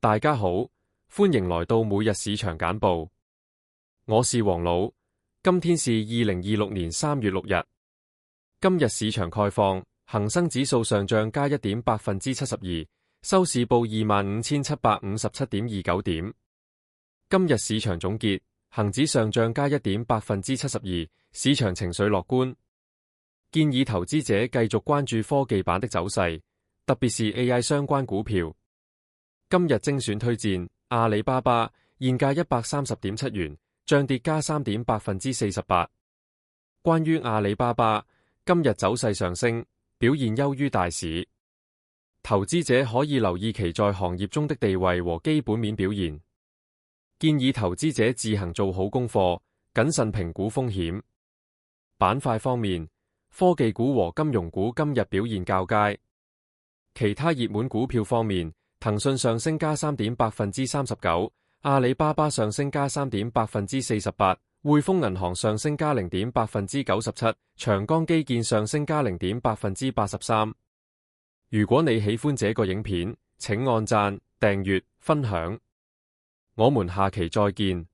大家好，歡迎來到每日市場簡報。我是黃老，今天是2026年3月6日。今日市場概況，恒生指數上漲加1.72%，收市報25,757.29點。今日市場總結，恒指上漲加1.72%，市場情緒樂觀。建議投資者繼續關注科技板的走勢，特別是 AI 相關股票。今日精選推薦阿里巴巴，現價130.7元，漲跌加3.48%。關於阿里巴巴，今日走勢上升，表現優於大市。投資者可以留意其在行業中的地位和基本面表現。建議投資者自行做好功課，謹慎評估風險。板塊方面，科技股和金融股今日表現較佳。其他熱門股票方面，騰訊上升加3.39%，阿里巴巴上升加3.48%，匯豐銀行上升加0.97%，長江基建上升加0.83%。如果你喜歡這個影片，請按讚、訂閱、分享。我們下期再見。